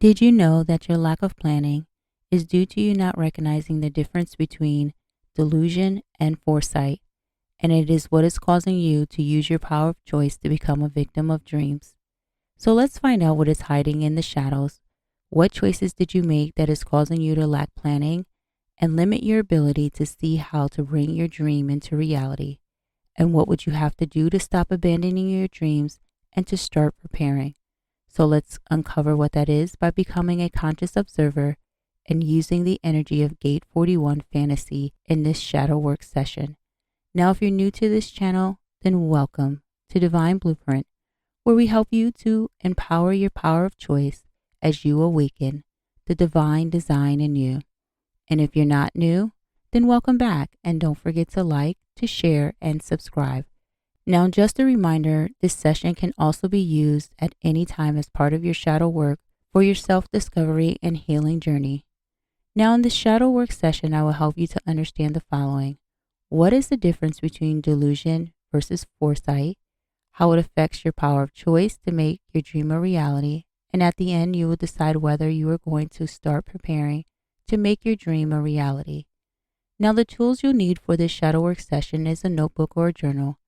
Did you know that your lack of planning is due to you not recognizing the difference between delusion and foresight, and it is what is causing you to use your power of choice to become a victim of dreams? So let's find out what is hiding in the shadows. What choices did you make that is causing you to lack planning and limit your ability to see how to bring your dream into reality? And what would you have to do to stop abandoning your dreams and to start preparing? So let's uncover what that is by becoming a conscious observer and using the energy of Gate 41 fantasy in this shadow work session. Now, if you're new to this channel, then welcome to Divine Blueprint, where we help you to empower your power of choice as you awaken the divine design in you. And if you're not new, then welcome back, and don't forget to like, to share, and subscribe. Now, just a reminder, this session can also be used at any time as part of your shadow work for your self-discovery and healing journey. Now, in this shadow work session, I will help you to understand the following. What is the difference between delusion versus foresight? How it affects your power of choice to make your dream a reality. And at the end, you will decide whether you are going to start preparing to make your dream a reality. Now, the tools you'll need for this shadow work session is a notebook or a journal,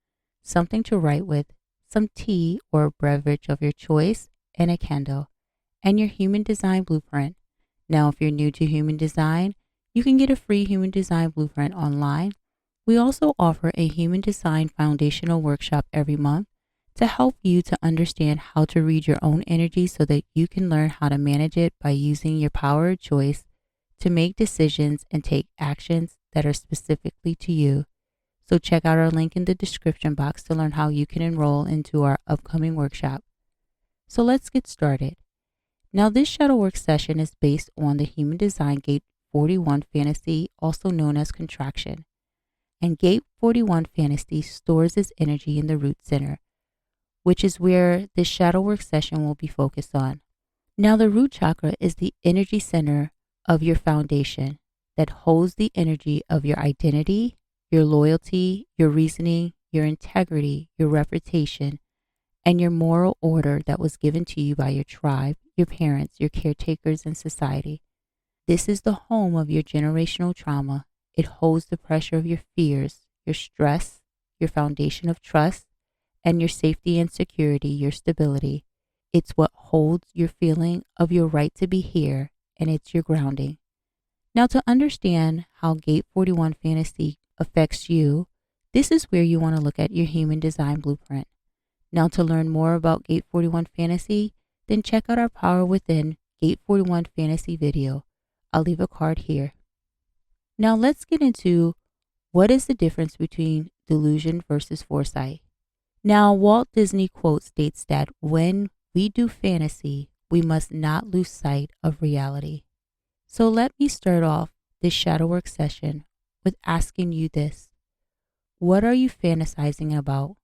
something to write with, some tea or a beverage of your choice, and a candle, and your human design blueprint. Now, if you're new to human design, you can get a free human design blueprint online. We also offer a human design foundational workshop every month to help you to understand how to read your own energy so that you can learn how to manage it by using your power of choice to make decisions and take actions that are specifically to you. So check out our link in the description box to learn how you can enroll into our upcoming workshop. So let's get started. Now, this shadow work session is based on the Human Design Gate 41 fantasy, also known as contraction. And Gate 41 fantasy stores its energy in the root center, which is where this shadow work session will be focused on. Now, the root chakra is the energy center of your foundation that holds the energy of your identity, your loyalty, your reasoning, your integrity, your reputation, and your moral order that was given to you by your tribe, your parents, your caretakers, and society. This is the home of your generational trauma. It holds the pressure of your fears, your stress, your foundation of trust, and your safety and security, your stability. It's what holds your feeling of your right to be here, and it's your grounding. Now, to understand how Gate 41 fantasy affects you, this is where you want to look at your human design blueprint. Now, to learn more about Gate 41 fantasy, then check out our Power Within Gate 41 fantasy video. I'll leave a card here. Now, let's get into what is the difference between delusion versus foresight. Now, Walt Disney quote states that when we do fantasy, we must not lose sight of reality. So let me start off this shadow work session with asking you this. What are you fantasizing about?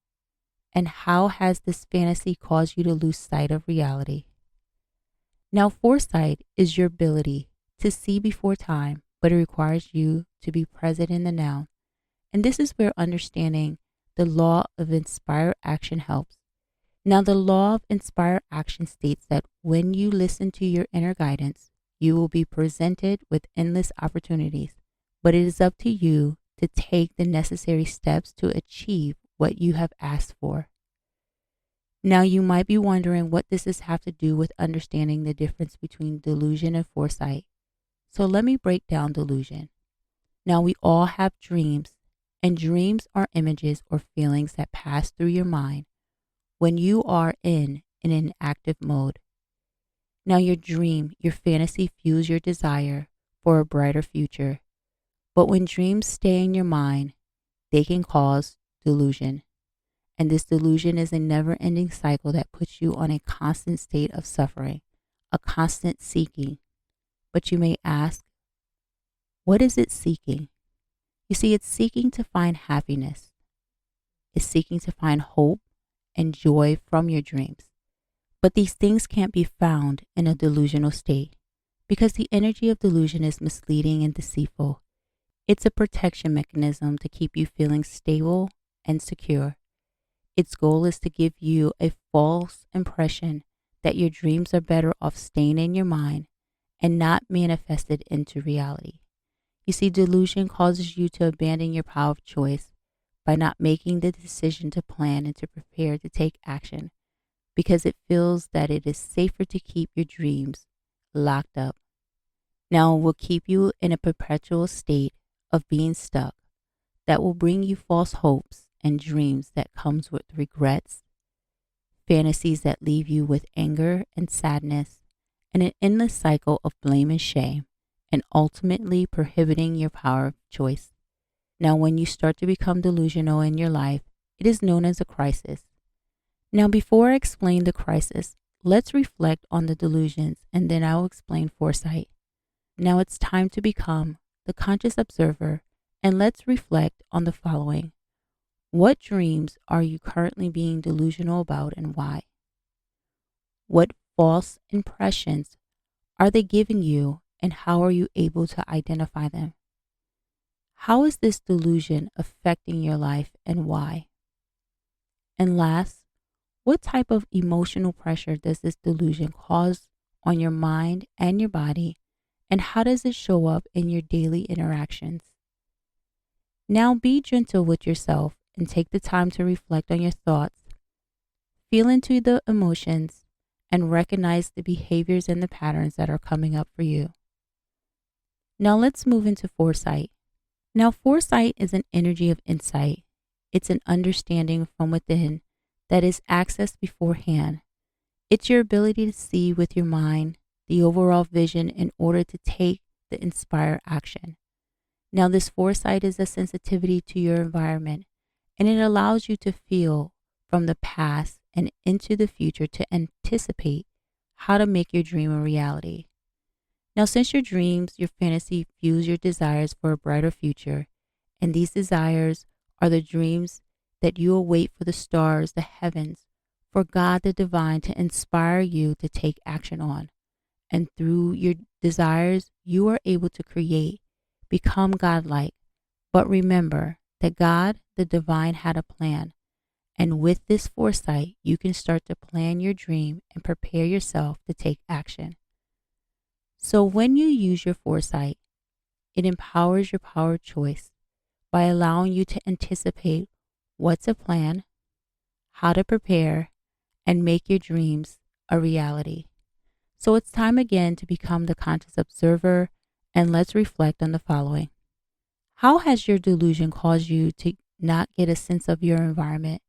And how has this fantasy caused you to lose sight of reality? Now, foresight is your ability to see before time, but it requires you to be present in the now. And this is where understanding the law of inspired action helps. Now, the law of inspired action states that when you listen to your inner guidance, you will be presented with endless opportunities, but it is up to you to take the necessary steps to achieve what you have asked for. Now, you might be wondering what does this have to do with understanding the difference between delusion and foresight. So let me break down delusion. Now, we all have dreams, and dreams are images or feelings that pass through your mind when you are in an active mode. Now, your dream, your fantasy fuels your desire for a brighter future. But when dreams stay in your mind, they can cause delusion. And this delusion is a never-ending cycle that puts you on a constant state of suffering, a constant seeking. But you may ask, what is it seeking? You see, it's seeking to find happiness. It's seeking to find hope and joy from your dreams. But these things can't be found in a delusional state because the energy of delusion is misleading and deceitful. It's a protection mechanism to keep you feeling stable and secure. Its goal is to give you a false impression that your dreams are better off staying in your mind and not manifested into reality. You see, delusion causes you to abandon your power of choice by not making the decision to plan and to prepare to take action because it feels that it is safer to keep your dreams locked up. Now, it will keep you in a perpetual state of being stuck that will bring you false hopes and dreams that comes with regrets, fantasies that leave you with anger and sadness, and an endless cycle of blame and shame, and ultimately prohibiting your power of choice. Now, when you start to become delusional in your life, it is known as a crisis. Now, before I explain the crisis, let's reflect on the delusions and then I'll explain foresight. Now it's time to become the conscious observer and let's reflect on the following. What dreams are you currently being delusional about and why? What false impressions are they giving you and how are you able to identify them? How is this delusion affecting your life and why? And last, what type of emotional pressure does this delusion cause on your mind and your body, and how does it show up in your daily interactions? Now be gentle with yourself and take the time to reflect on your thoughts, feel into the emotions, and recognize the behaviors and the patterns that are coming up for you. Now let's move into foresight. Now, foresight is an energy of insight. It's an understanding from within that is accessed beforehand. It's your ability to see with your mind the overall vision in order to take the inspired action. Now, this foresight is a sensitivity to your environment, and it allows you to feel from the past and into the future to anticipate how to make your dream a reality. Now, since your dreams, your fantasy fuels your desires for a brighter future, and these desires are the dreams that you await for the stars, the heavens, for God the divine to inspire you to take action on. And through your desires, you are able to create, become godlike. But remember that God the divine had a plan. And with this foresight, you can start to plan your dream and prepare yourself to take action. So when you use your foresight, it empowers your power of choice by allowing you to anticipate what to plan, how to prepare, and make your dreams a reality. So it's time again to become the conscious observer, and let's reflect on the following. How has your delusion caused you to not get a sense of your environment,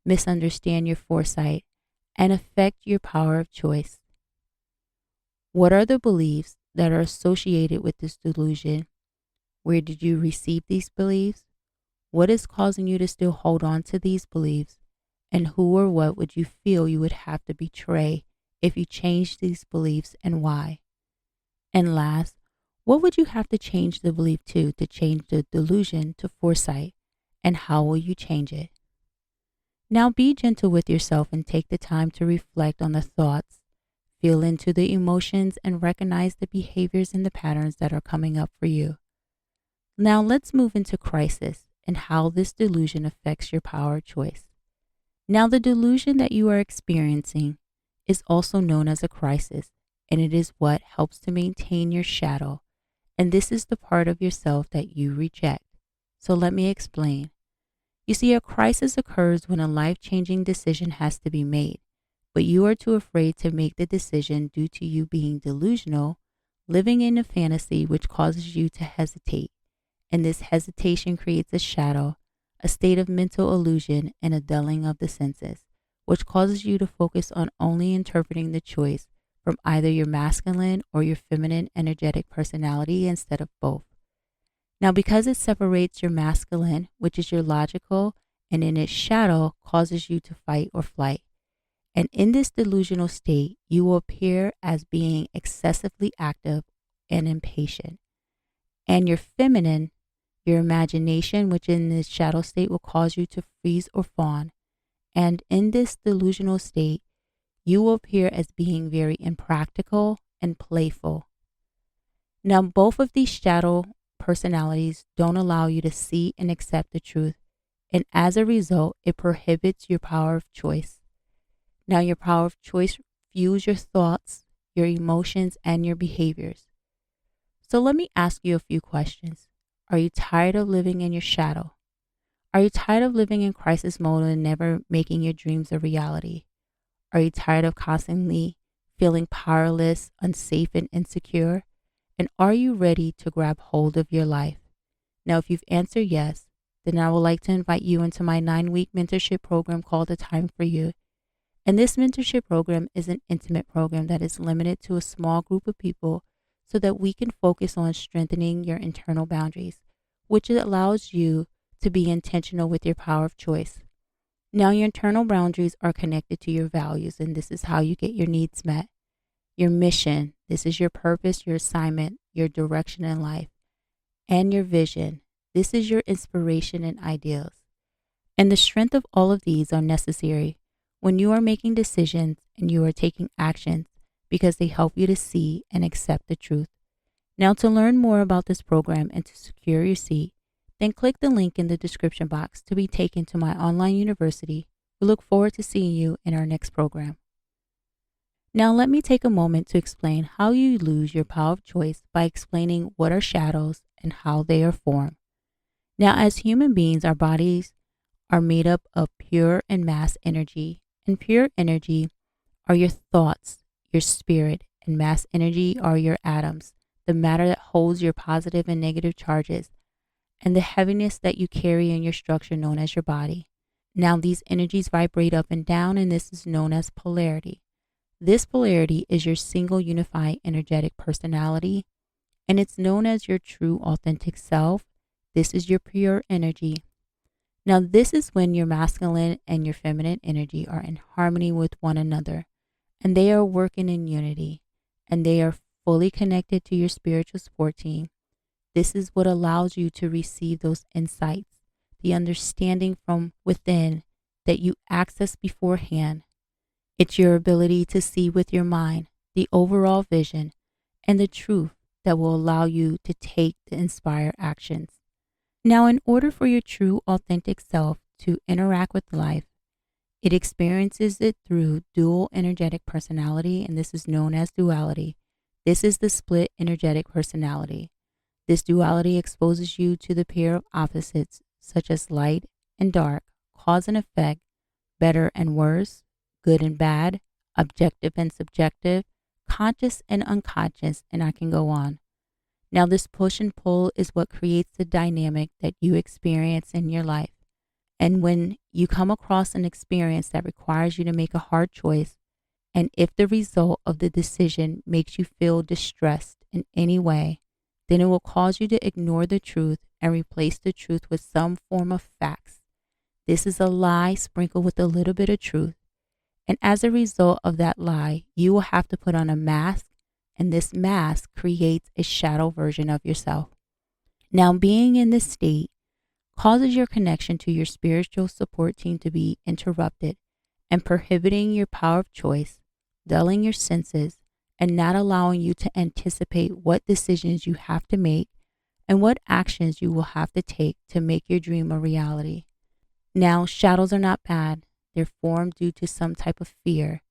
misunderstand your foresight, and affect your power of choice? What are the beliefs that are associated with this delusion? Where did you receive these beliefs? What is causing you to still hold on to these beliefs? And who or what would you feel you would have to betray if you changed these beliefs and why? And last, what would you have to change the belief to change the delusion to foresight? And how will you change it? Now be gentle with yourself and take the time to reflect on the thoughts, feel into the emotions, and recognize the behaviors and the patterns that are coming up for you. Now let's move into crisis and how this delusion affects your power of choice. Now the delusion that you are experiencing is also known as a crisis, and it is what helps to maintain your shadow, and this is the part of yourself that you reject. So let me explain. You see, a crisis occurs when a life-changing decision has to be made, but you are too afraid to make the decision due to you being delusional, living in a fantasy which causes you to hesitate. And this hesitation creates a shadow, a state of mental illusion, and a dulling of the senses, which causes you to focus on only interpreting the choice from either your masculine or your feminine energetic personality instead of both. Now, because it separates your masculine, which is your logical, and in its shadow causes you to fight or flight. And in this delusional state, you will appear as being excessively active and impatient. And your feminine, your imagination, which in this shadow state will cause you to freeze or fawn. And in this delusional state, you will appear as being very impractical and playful. Now, both of these shadow personalities don't allow you to see and accept the truth. And as a result, it prohibits your power of choice. Now, your power of choice fuels your thoughts, your emotions, and your behaviors. So let me ask you a few questions. Are you tired of living in your shadow? Are you tired of living in crisis mode and never making your dreams a reality? Are you tired of constantly feeling powerless, unsafe, and insecure? And are you ready to grab hold of your life? Now, if you've answered yes, then I would like to invite you into my 9-week mentorship program called A Time for You. And this mentorship program is an intimate program that is limited to a small group of people so that we can focus on strengthening your internal boundaries, which allows you to be intentional with your power of choice. Now, your internal boundaries are connected to your values, and this is how you get your needs met. Your mission, this is your purpose, your assignment, your direction in life, and your vision. This is your inspiration and ideals. And the strength of all of these are necessary when you are making decisions and you are taking actions because they help you to see and accept the truth. Now, to learn more about this program and to secure your seat, then click the link in the description box to be taken to my online university. We look forward to seeing you in our next program. Now, let me take a moment to explain how you lose your power of choice by explaining what are shadows and how they are formed. Now, as human beings, our bodies are made up of pure and mass energy, and pure energy are your thoughts, your spirit, and mass energy are your atoms, the matter that holds your positive and negative charges, and the heaviness that you carry in your structure known as your body. Now, these energies vibrate up and down, and this is known as polarity. This polarity is your single unified energetic personality, and it's known as your true authentic self. This is your pure energy. Now, this is when your masculine and your feminine energy are in harmony with one another, and they are working in unity, and they are fully connected to your spiritual support team. This is what allows you to receive those insights, the understanding from within that you access beforehand. It's your ability to see with your mind the overall vision and the truth that will allow you to take the inspired actions. Now, in order for your true authentic self to interact with life, it experiences it through dual energetic personality, and this is known as duality. This is the split energetic personality. This duality exposes you to the pair of opposites, such as light and dark, cause and effect, better and worse, good and bad, objective and subjective, conscious and unconscious, and I can go on. Now, this push and pull is what creates the dynamic that you experience in your life. And when you come across an experience that requires you to make a hard choice, and if the result of the decision makes you feel distressed in any way, then it will cause you to ignore the truth and replace the truth with some form of facts. This is a lie sprinkled with a little bit of truth. And as a result of that lie, you will have to put on a mask, and this mask creates a shadow version of yourself. Now, being in this state causes your connection to your spiritual support team to be interrupted and prohibiting your power of choice, dulling your senses, and not allowing you to anticipate what decisions you have to make and what actions you will have to take to make your dream a reality. Now, shadows are not bad. They're formed due to some type of fear,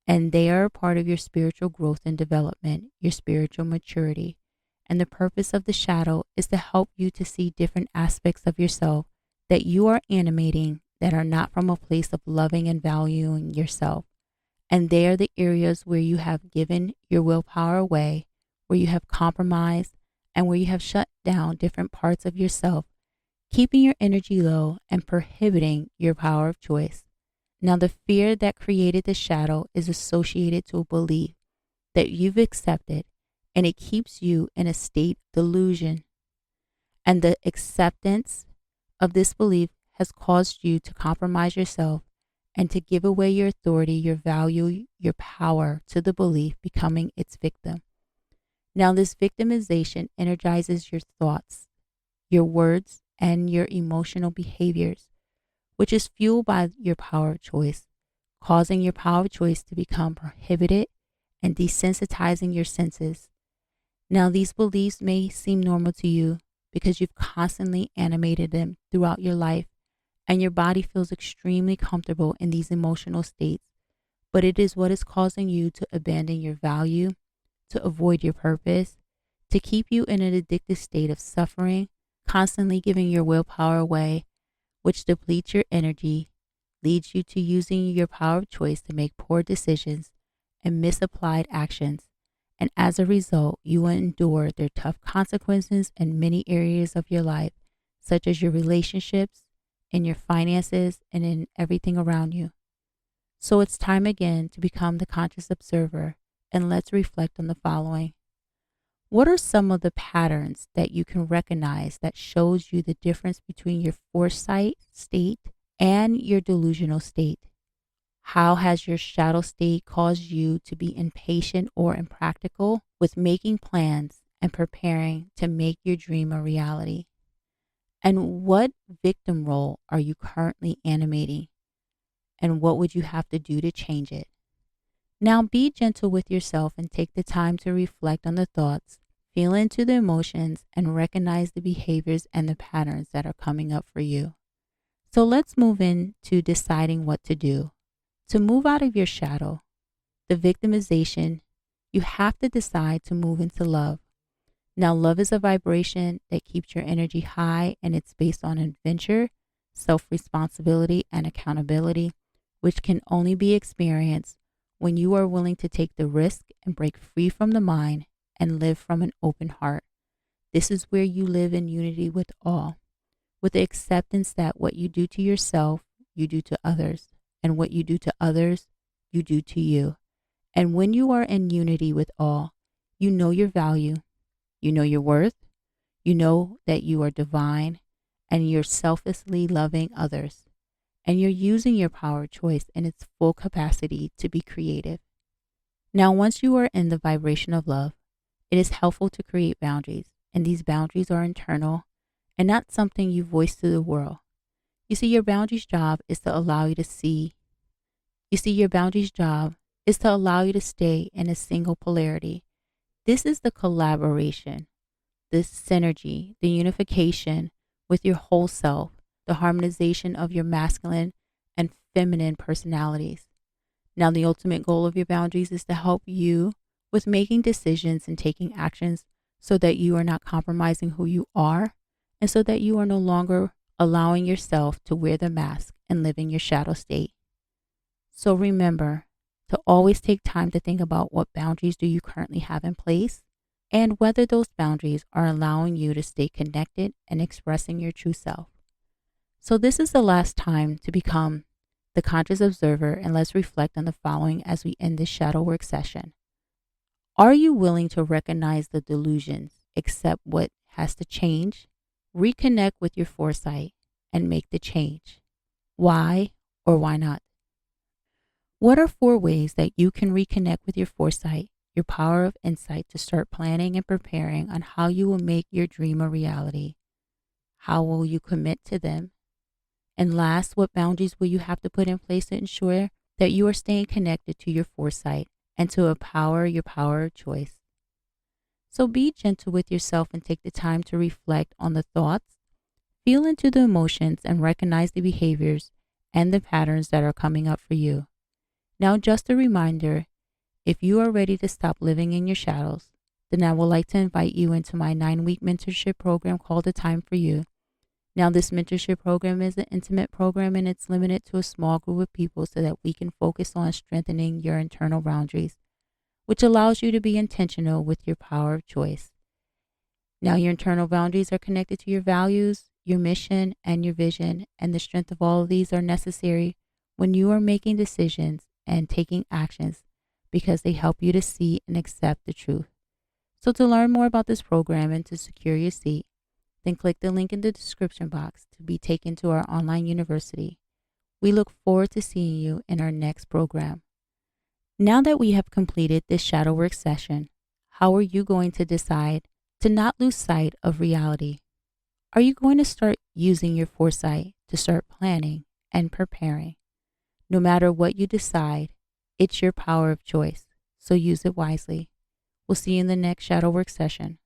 and they are a part of your spiritual growth and development, your spiritual maturity. And the purpose of the shadow is to help you to see different aspects of yourself that you are animating that are not from a place of loving and valuing yourself. And they are the areas where you have given your willpower away, where you have compromised, and where you have shut down different parts of yourself, keeping your energy low and prohibiting your power of choice. Now, the fear that created the shadow is associated to a belief that you've accepted, and it keeps you in a state of delusion. And the acceptance of this belief has caused you to compromise yourself and to give away your authority, your value, your power to the belief, becoming its victim. Now, this victimization energizes your thoughts, your words, and your emotional behaviors, which is fueled by your power of choice, causing your power of choice to become prohibited and desensitizing your senses. Now, these beliefs may seem normal to you because you've constantly animated them throughout your life, and your body feels extremely comfortable in these emotional states. but it is what is causing you to abandon your value, to avoid your purpose, to keep you in an addictive state of suffering, constantly giving your willpower away, which depletes your energy, leads you to using your power of choice to make poor decisions and misapplied actions. And as a result, you will endure their tough consequences in many areas of your life, such as your relationships, in your finances, and in everything around you. So it's time again to become the conscious observer, and let's reflect on the following. What are some of the patterns that you can recognize that shows you the difference between your foresight state and your delusional state? How has your shadow state caused you to be impatient or impractical with making plans and preparing to make your dream a reality? And what victim role are you currently animating? And what would you have to do to change it? Now be gentle with yourself and take the time to reflect on the thoughts, feel into the emotions, and recognize the behaviors and the patterns that are coming up for you. So let's move into deciding what to do. To move out of your shadow, the victimization, you have to decide to move into love. Now, love is a vibration that keeps your energy high, and it's based on adventure, self-responsibility, and accountability, which can only be experienced when you are willing to take the risk and break free from the mind and live from an open heart. This is where you live in unity with all, with the acceptance that what you do to yourself, you do to others, and what you do to others, you do to you. And when you are in unity with all, you know your value, you know your worth, you know that you are divine, and you're selflessly loving others. And you're using your power of choice in its full capacity to be creative. Now, once you are in the vibration of love, it is helpful to create boundaries, and these boundaries are internal and not something you voice to the world. You see, your boundaries job is to allow you to see. Your boundaries job is to allow you to stay in a single polarity. This is the collaboration, the synergy, the unification with your whole self, the harmonization of your masculine and feminine personalities. Now, the ultimate goal of your boundaries is to help you with making decisions and taking actions so that you are not compromising who you are, and so that you are no longer allowing yourself to wear the mask and live in your shadow state. So remember to always take time to think about what boundaries do you currently have in place and whether those boundaries are allowing you to stay connected and expressing your true self. So this is the last time to become the conscious observer, and let's reflect on the following as we end this shadow work session. Are you willing to recognize the delusions, accept what has to change, reconnect with your foresight, and make the change? Why or why not? What are 4 ways that you can reconnect with your foresight, your power of insight, to start planning and preparing on how you will make your dream a reality? How will you commit to them? And last, what boundaries will you have to put in place to ensure that you are staying connected to your foresight and to empower your power of choice? So be gentle with yourself and take the time to reflect on the thoughts, feel into the emotions, and recognize the behaviors and the patterns that are coming up for you. Now, just a reminder, if you are ready to stop living in your shadows, then I would like to invite you into my 9-week mentorship program called A Time for You. Now, this mentorship program is an intimate program, and it's limited to a small group of people so that we can focus on strengthening your internal boundaries, which allows you to be intentional with your power of choice. Now, your internal boundaries are connected to your values, your mission, and your vision, and the strength of all of these are necessary when you are making decisions and taking actions because they help you to see and accept the truth. So to learn more about this program and to secure your seat, then click the link in the description box to be taken to our online university. We look forward to seeing you in our next program. Now that we have completed this shadow work session, how are you going to decide to not lose sight of reality? Are you going to start using your foresight to start planning and preparing? No matter what you decide, it's your power of choice, so use it wisely. We'll see you in the next shadow work session.